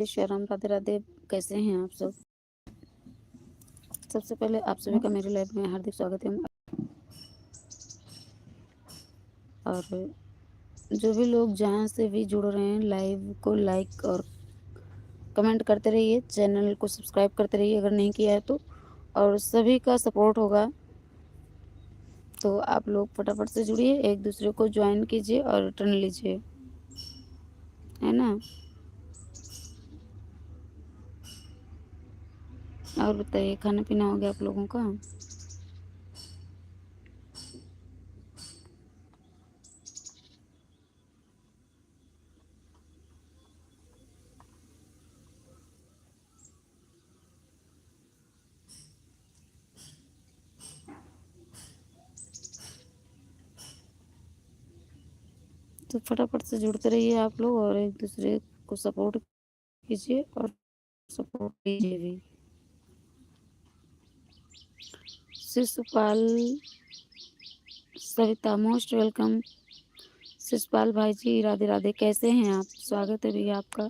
श्री राम, राधे राधे। कैसे हैं आप सब? सबसे पहले आप सभी का मेरे लाइव में हार्दिक स्वागत है। और जो भी लोग जहाँ से भी जुड़ रहे हैं, लाइव को लाइक और कमेंट करते रहिए, चैनल को सब्सक्राइब करते रहिए अगर नहीं किया है तो। और सभी का सपोर्ट होगा तो आप लोग फटाफट से जुड़िए, एक दूसरे को ज्वाइन कीजिए और रिटर्न लीजिए, है ना। और बताइए, खाना पीना हो गया आप लोगों का? तो फटाफट से जुड़ते रहिए आप लोग और एक दूसरे को सपोर्ट कीजिए और सपोर्ट कीजिए भी। Shishupal, Savita, most welcome. शिशुपाल भाई जी, राधे राधे। कैसे हैं आप? स्वागत है भैया आपका।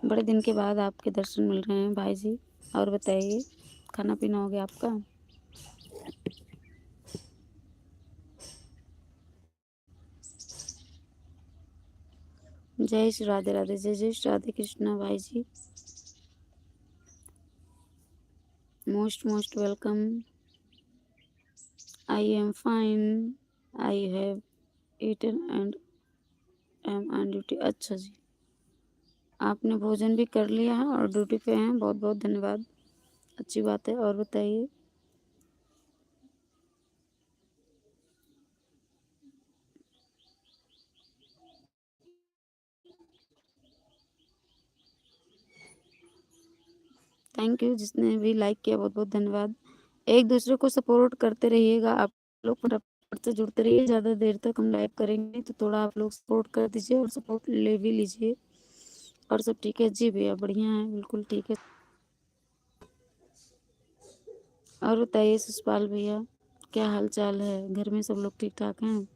बड़े दिन के बाद आपके दर्शन मिल रहे हैं भाई जी। और बताइए, खाना पीना हो गया आपका? जय श्री राधे राधे। जय जय श्री राधे कृष्णा भाई ji, most most welcome. I am fine, I have eaten and am on duty. अच्छा जी, आपने भोजन भी कर लिया है और ड्यूटी पे हैं, बहुत बहुत धन्यवाद। अच्छी बात है। और बताइए, थैंक यू जिसने भी लाइक किया, बहुत बहुत धन्यवाद। एक दूसरे को सपोर्ट करते रहिएगा आप लोग, फटाफट से जुड़ते रहिए। ज़्यादा देर तक हम लाइव करेंगे तो थोड़ा आप लोग सपोर्ट कर दीजिए और सपोर्ट ले भी लीजिए। और सब ठीक है जी भैया? बढ़िया है, बिल्कुल ठीक है। और बताइए ससपाल भैया, क्या हाल चाल है? घर में सब लोग ठीक ठाक हैं?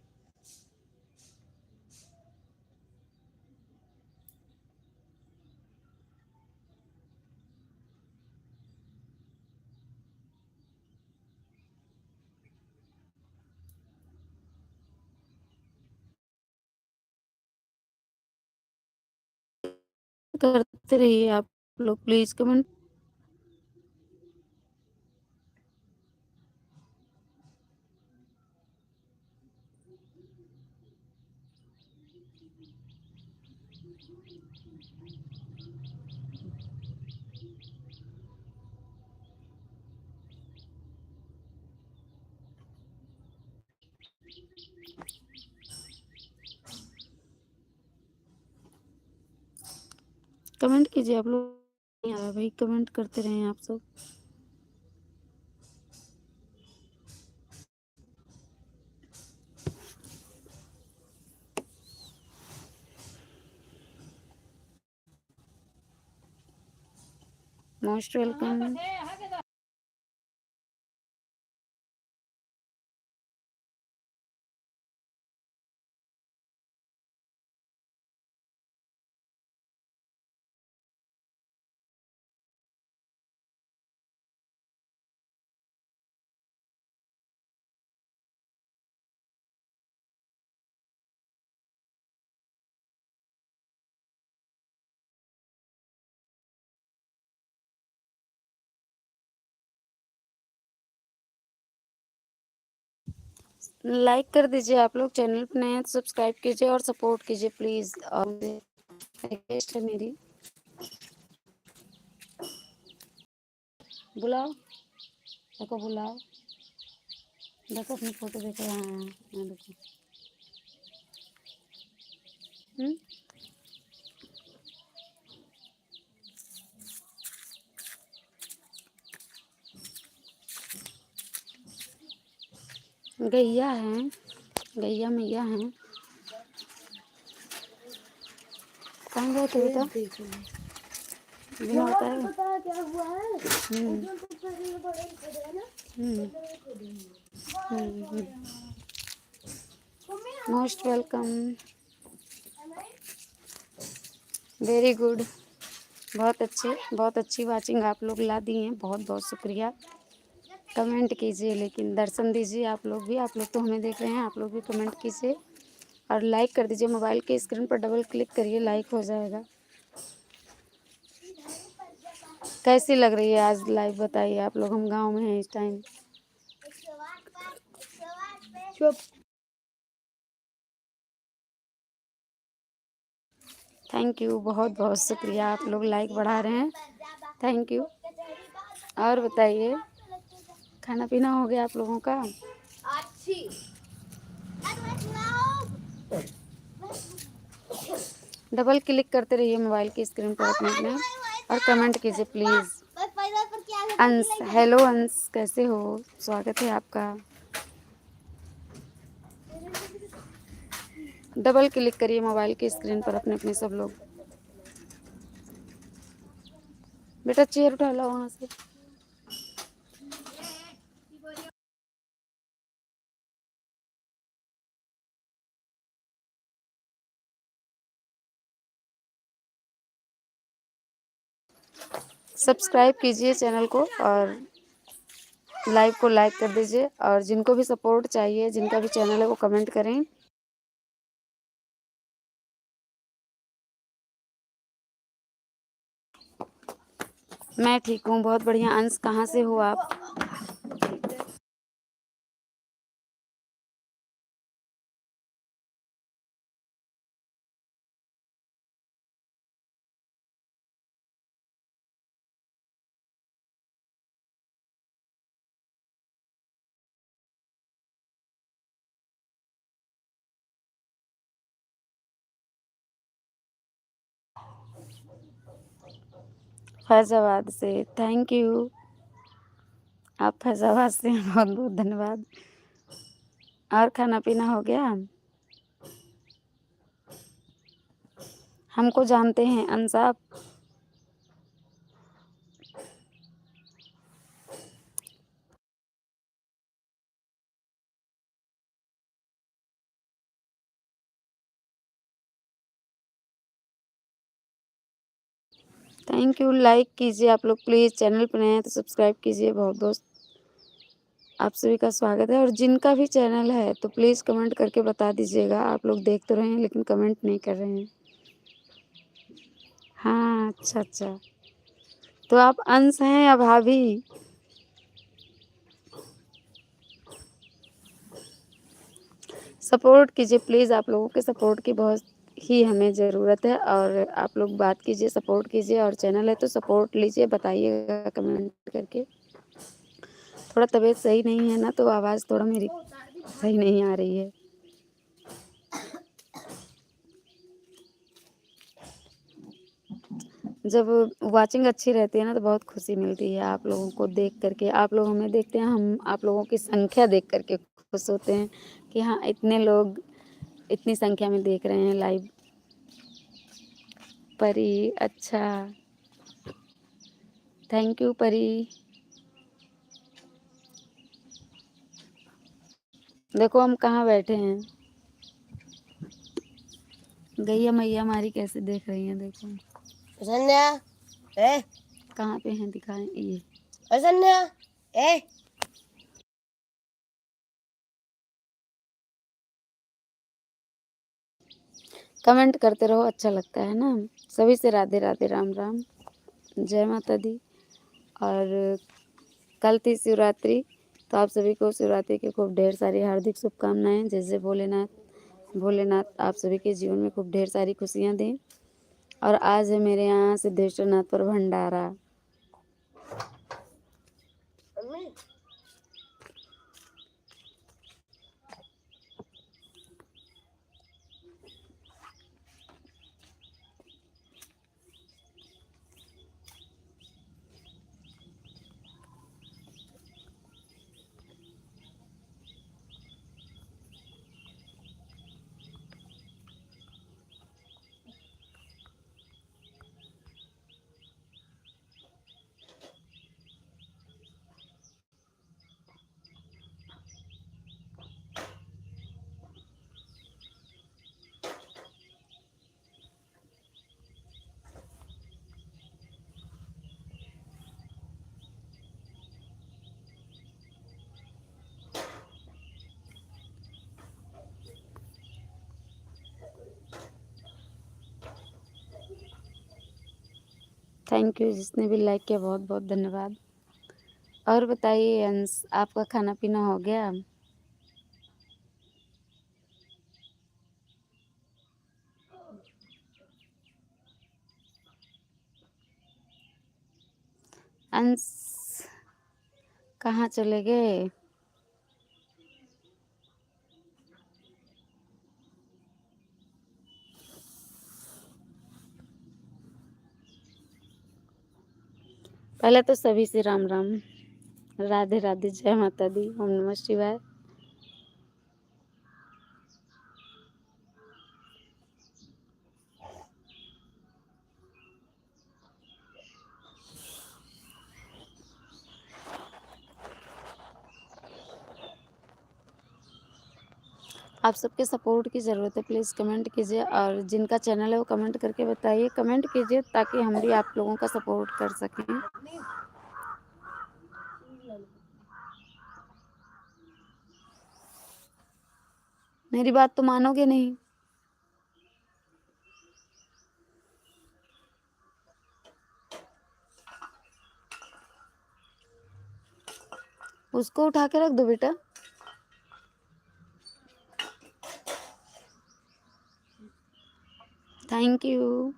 करते रहिए आप लोग, प्लीज कमेंट। कमेंट कीजिए आप लोग। नहीं आ रहा भाई, कमेंट करते रहें आप सब। Most welcome. लाइक कर दीजिए आप लोग, चैनल पर नए हैं तो सब्सक्राइब कीजिए और सपोर्ट कीजिए प्लीज। और रिक्वेस्ट है मेरी, बुलाओ, देखो बुलाओ, देखो अपनी फोटो देखो। हाँ हाँ देखो। गैया हैं, गैया मैया हैं। कहाँ गए थे बेटा? बिना बताए क्या हुआ है? Most welcome, very good. बहुत अच्छी वाचिंग आप लोग ला दी हैं, बहुत बहुत शुक्रिया। कमेंट कीजिए, लेकिन दर्शन दीजिए आप लोग भी। आप लोग तो हमें देख रहे हैं, आप लोग भी कमेंट कीजिए और लाइक कर दीजिए। मोबाइल के स्क्रीन पर डबल क्लिक करिए, लाइक हो जाएगा। कैसी लग रही है आज लाइव, बताइए आप लोग। हम गांव में हैं इस टाइम। चुप। थैंक यू, बहुत बहुत शुक्रिया। आप लोग लाइक बढ़ा रहे हैं, थैंक यू। और बताइए, खाना पीना हो गया आप लोगों का? डबल क्लिक करते रहिए मोबाइल की स्क्रीन पर अपने अपने और कमेंट कीजिए प्लीज़। अंश, हेलो अंश, कैसे हो? स्वागत है आपका। डबल क्लिक करिए मोबाइल की स्क्रीन पर अपने अपने सब लोग। बेटा चेयर उठा लो वहाँ से। सब्सक्राइब कीजिए चैनल को और लाइव को लाइक कर दीजिए। और जिनको भी सपोर्ट चाहिए, जिनका भी चैनल है, वो कमेंट करें। मैं ठीक हूँ, बहुत बढ़िया। अंश, कहाँ से हो आप? फैजाबाद से, थैंक यू। आप फैजाबाद से हैं, बहुत बहुत धन्यवाद। और खाना पीना हो गया? हमको जानते हैं अंश आप? Thank you. लाइक कीजिए आप लोग प्लीज़। चैनल पर नए हैं तो सब्सक्राइब कीजिए। बहुत बहुत आप सभी का स्वागत है। और जिनका भी चैनल है तो प्लीज़ कमेंट करके बता दीजिएगा। आप लोग देख तो रहे हैं लेकिन कमेंट नहीं कर रहे हैं। हाँ, अच्छा अच्छा। तो आप अंश हैं या भाभी? सपोर्ट कीजिए प्लीज़। आप लोगों के सपोर्ट की बहुत ही हमें ज़रूरत है। और आप लोग बात कीजिए, सपोर्ट कीजिए। और चैनल है तो सपोर्ट लीजिए, बताइएगा कमेंट करके। थोड़ा तबीयत सही नहीं है ना, तो आवाज़ थोड़ा मेरी सही नहीं आ रही है। जब वाचिंग अच्छी रहती है ना तो बहुत खुशी मिलती है आप लोगों को देख करके। आप लोग हमें देखते हैं, हम आप लोगों की संख्या देख करके खुश होते हैं कि हाँ, इतने लोग इतनी संख्या में देख रहे हैं लाइव। परी, अच्छा, थैंक यू परी। देखो हम कहाँ बैठे हैं, गैया मैया हमारी कैसे देख रही हैं, देखो। संध्या, कहाँ पे हैं, दिखाएं ये। संध्या, कमेंट करते रहो, अच्छा लगता है ना। सभी से राधे राधे, राम राम, जय माता दी। और कल थी शिवरात्रि, तो आप सभी को शिवरात्रि की खूब ढेर सारी हार्दिक शुभकामनाएं। जय जय भोलेनाथ। भोलेनाथ आप सभी के जीवन में खूब ढेर सारी खुशियां दें। और आज है मेरे यहाँ सिद्धेश्वर नाथ पर भंडारा। थैंक यू, जिसने भी लाइक किया बहुत बहुत धन्यवाद। और बताइए अंश, आपका खाना पीना हो गया? अंश कहाँ चले गए? पहले तो सभी से राम राम, राधे राधे, जय माता दी, ओम नमः शिवाय। आप सबके सपोर्ट की ज़रूरत है, प्लीज़ कमेंट कीजिए, और जिनका चैनल है वो कमेंट करके बताइए, कमेंट कीजिए ताकि हम भी आप लोगों का सपोर्ट कर सकें। मेरी बात तो मानोगे नहीं। उसको उठा के रख दो बेटा। Thank you.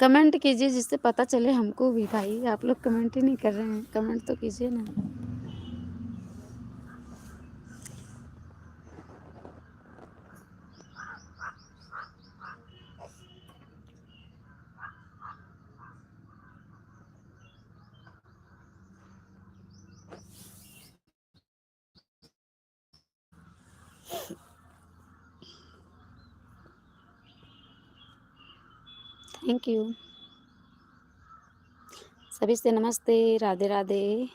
कमेंट कीजिए जिससे पता चले हमको भी। भाई आप लोग कमेंट ही नहीं कर रहे हैं, कमेंट तो कीजिए ना। Thank you. सभी से नमस्ते, राधे राधे।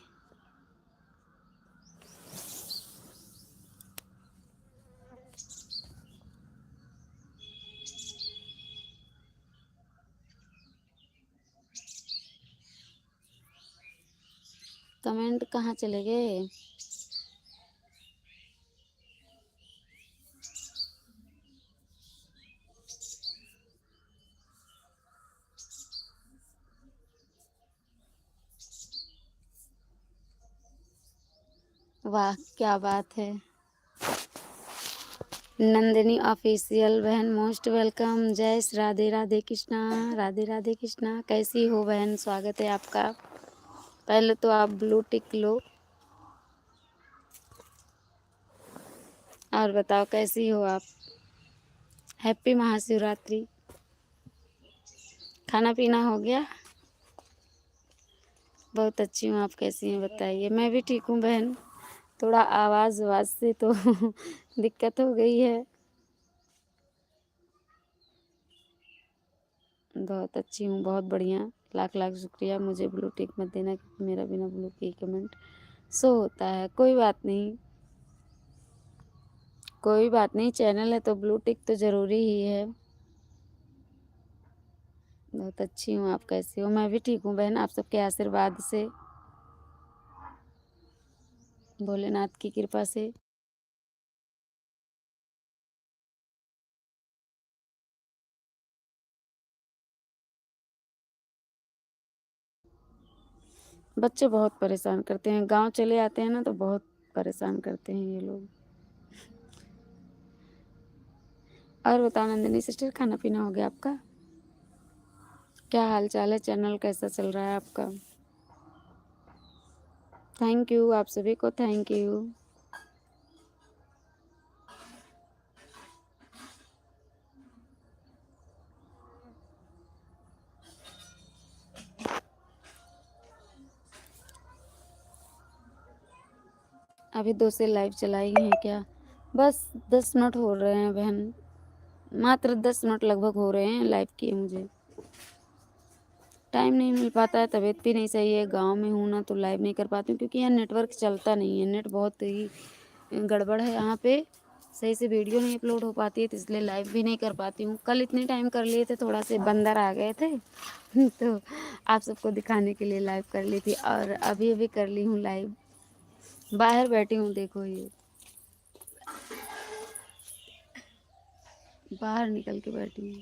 कमेंट कहाँ चले गए? वाह क्या बात है। नंदिनी ऑफिशियल बहन मोस्ट वेलकम। जय श्री राधे राधे कृष्णा, राधे राधे कृष्णा। कैसी हो बहन, स्वागत है आपका। पहले तो आप ब्लू टिक लो। और बताओ कैसी हो आप? हैप्पी महाशिवरात्रि। खाना पीना हो गया? बहुत अच्छी हूँ, आप कैसी हैं बताइए। मैं भी ठीक हूँ बहन, थोड़ा आवाज़ आवाज़ से तो दिक्कत हो गई है। बहुत अच्छी हूँ, बहुत बढ़िया। लाख लाख शुक्रिया, मुझे ब्लू टिक मत देना क्योंकि मेरा बिना ब्लू की कमेंट शो होता है। कोई बात नहीं, कोई बात नहीं, चैनल है तो ब्लू टिक तो ज़रूरी ही है। बहुत अच्छी हूँ, आप कैसी हो? मैं भी ठीक हूँ बहन, आप सबके आशीर्वाद से, भोलेनाथ की कृपा से। बच्चे बहुत परेशान करते हैं, गांव चले आते हैं ना तो बहुत परेशान करते हैं ये लोग। और बताओ नंदिनी सिस्टर, खाना पीना हो गया आपका? क्या हाल चाल है? चैनल कैसा चल रहा है आपका? थैंक यू, आप सभी को थैंक यू। अभी 2 से लाइव चलाई हैं क्या? बस 10 मिनट हो रहे हैं बहन, मात्र 10 मिनट लगभग हो रहे हैं लाइव किए मुझे। टाइम नहीं मिल पाता है, तबीयत भी नहीं सही है, गांव में हूँ ना तो लाइव नहीं कर पाती हूँ क्योंकि यहाँ नेटवर्क चलता नहीं है। नेट बहुत ही गड़बड़ है यहाँ पे, सही से वीडियो नहीं अपलोड हो पाती है, तो इसलिए लाइव भी नहीं कर पाती हूँ। कल इतने टाइम कर लिए थे, थोड़ा से बंदर आ गए थे तो आप सबको दिखाने के लिए लाइव कर ली थी, और अभी अभी कर ली हूँ लाइव। बाहर बैठी हूँ, देखो ये बाहर निकल के बैठी हूँ।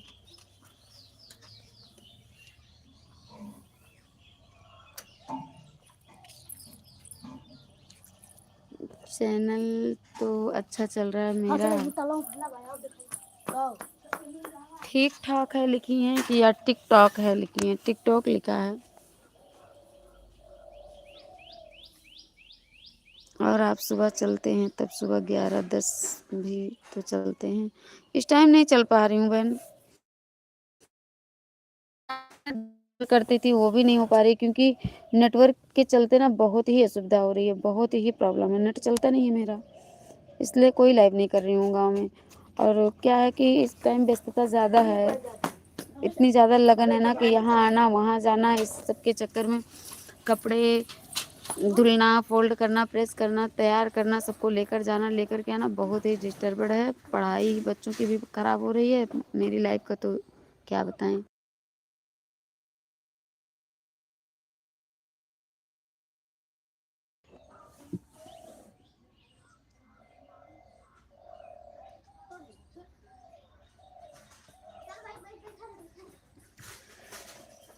चैनल तो अच्छा चल रहा है मेरा। ठीक ठाक है लिखी हैं कि या टिकटॉक है लिखी हैं? टिकटॉक लिखा है। और आप सुबह चलते हैं तब सुबह 11-10 भी तो चलते हैं। इस टाइम नहीं चल पा रही हूँ बहन। करती थी वो भी नहीं हो पा रही क्योंकि नेटवर्क के चलते ना बहुत ही असुविधा हो रही है, बहुत ही प्रॉब्लम है, नेट चलता नहीं है मेरा, इसलिए कोई लाइव नहीं कर रही हूँ गांव में। और क्या है कि इस टाइम व्यस्तता ज़्यादा है, इतनी ज़्यादा लगन है ना कि यहाँ आना वहाँ जाना, इस सब के चक्कर में कपड़े धुलना, फोल्ड करना, प्रेस करना, तैयार करना, सबको लेकर जाना, लेकर के आना बहुत ही डिस्टर्बड है। पढ़ाई बच्चों की भी खराब हो रही है, मेरी लाइफ का तो क्या बताएं।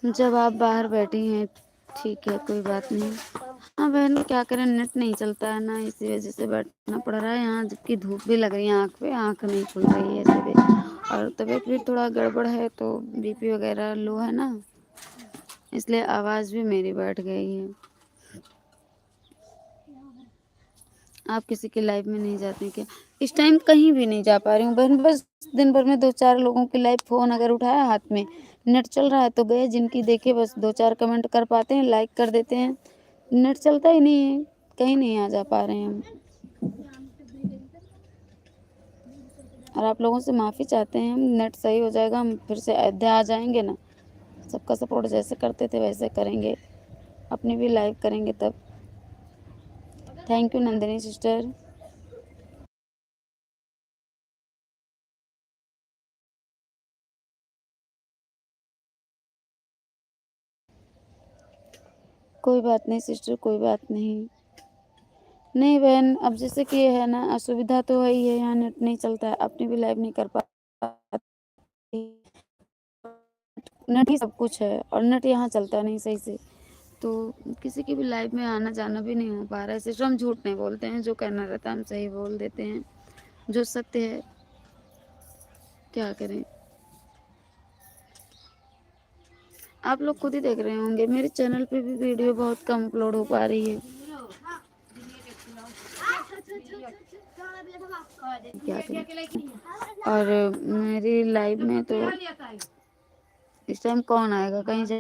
जब आप बाहर बैठी हैं ठीक है, कोई बात नहीं। हाँ बहन क्या करें, नेट नहीं चलता है ना, इसी वजह से बैठना पड़ रहा है यहाँ, जबकि धूप भी लग रही है आँख पे, आँख नहीं खुल रही है सुबह। और तबीयत भी थोड़ा गड़बड़ है, तो बीपी वगैरह लो है ना, इसलिए आवाज़ भी मेरी बैठ गई है। आप किसी की लाइफ में नहीं जाती क्या? इस टाइम कहीं भी नहीं जा पा रही हूँ बहन, बस दिन भर में 2-4 लोगों की लाइव फ़ोन अगर उठाया हाथ में, नेट चल रहा है तो गए, जिनकी देखे बस 2-4 कमेंट कर पाते हैं, लाइक कर देते हैं, नेट चलता ही नहीं है, कहीं नहीं आ जा पा रहे हैं हम। और आप लोगों से माफ़ी चाहते हैं हम, नेट सही हो जाएगा हम फिर से अयोध्या आ जाएंगे ना, सबका सपोर्ट जैसे करते थे वैसे करेंगे, अपनी भी लाइव करेंगे तब। Thank you Nandini sister. कोई बात नहीं सिस्टर, कोई बात नहीं। नहीं बहन, अब जैसे कि ये है ना, असुविधा तो है ही है, यहाँ नेट नहीं चलता है, अपनी भी लाइव नहीं कर पाती, नेट ही सब कुछ है और नेट यहाँ चलता नहीं सही से, तो किसी की भी लाइव में आना जाना भी नहीं हो पा रहा है। सिस्टर हम झूठ नहीं बोलते हैं, जो कहना रहता है हम सही बोल देते हैं, जो सत्य है, क्या करें। आप लोग खुद ही देख रहे होंगे मेरे चैनल पे भी वीडियो बहुत कम अपलोड हो पा रही है, क्या करें। और मेरी लाइव में तो इस टाइम कौन आएगा, कहीं जा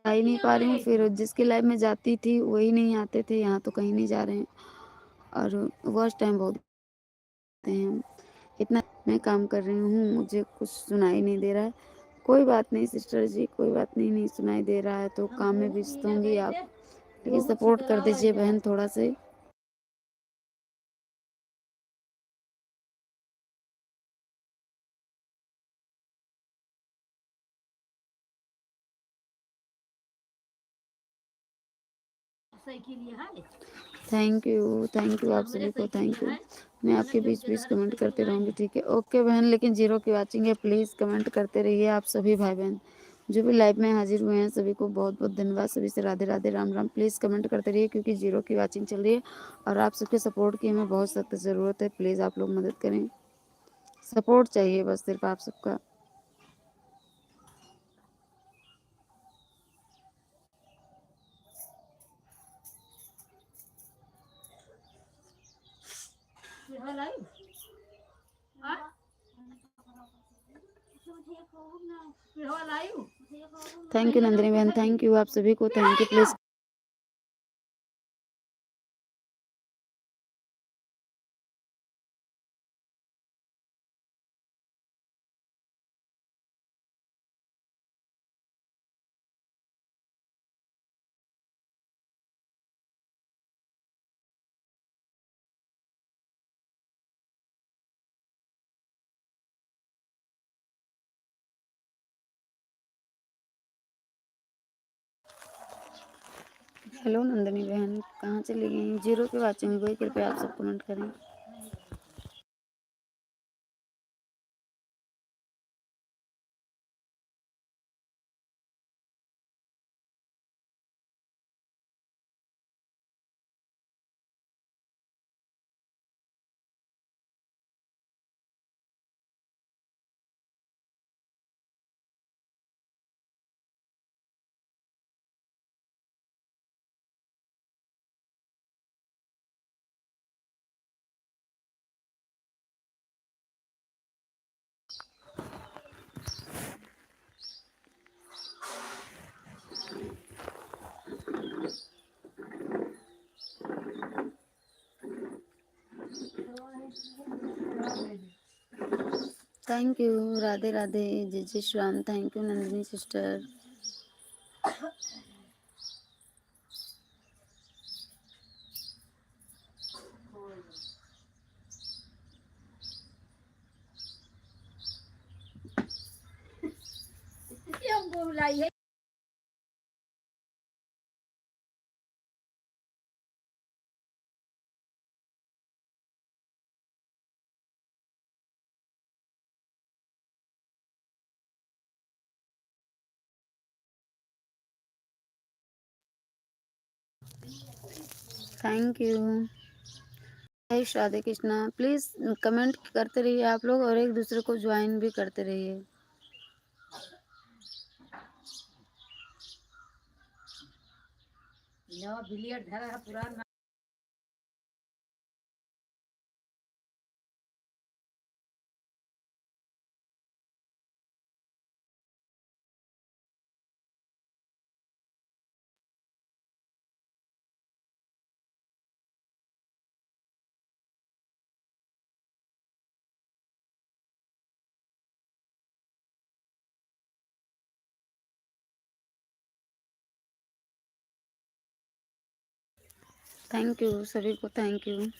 ही नहीं पा रही हूँ, फिर जिसकी लाइफ में जाती थी वही नहीं आते थे, यहाँ तो कहीं नहीं जा रहे हैं। और वर्स्ट टाइम बहुत देते हैं हम, इतना मैं काम कर रही हूँ मुझे कुछ सुनाई नहीं दे रहा है। कोई बात नहीं सिस्टर जी, कोई बात नहीं, नहीं सुनाई दे रहा है तो काम में व्यस्त होंगी आप, लेकिन सपोर्ट कर दीजिए बहन थोड़ा से। थैंक यू आप सभी को, थैंक यू। मैं आपके बीच बीच कमेंट करते रहूँगी, ठीक है, ओके बहन, लेकिन जीरो की वाचिंग है, प्लीज़ कमेंट करते रहिए आप सभी भाई बहन जो भी लाइव में हाजिर हुए हैं, सभी को बहुत बहुत धन्यवाद, सभी से राधे राधे राम राम। प्लीज़ कमेंट करते रहिए क्योंकि जीरो की वाचिंग चल रही है और आप सबके सपोर्ट की हमें बहुत सख्त ज़रूरत है, प्लीज़ आप लोग मदद करें, सपोर्ट चाहिए बस सिर्फ आप सबका। थैंक यू नंदिनी बहन, थैंक यू आप सभी को, thank you, please hello Nandini बहन कहाँ चली गई, जीरो की वाचिंग हुई, कृपया आप सब कमेंट करें। थैंक यू, राधे राधे, जय जय Shri Ram. Thank you Nandini sister. हमको बुलाइए। Thank you. जय राधे कृष्णा। प्लीज कमेंट करते रहिए आप लोग और एक दूसरे को ज्वाइन भी करते रहिए। थैंक यू सभी को, थैंक यू।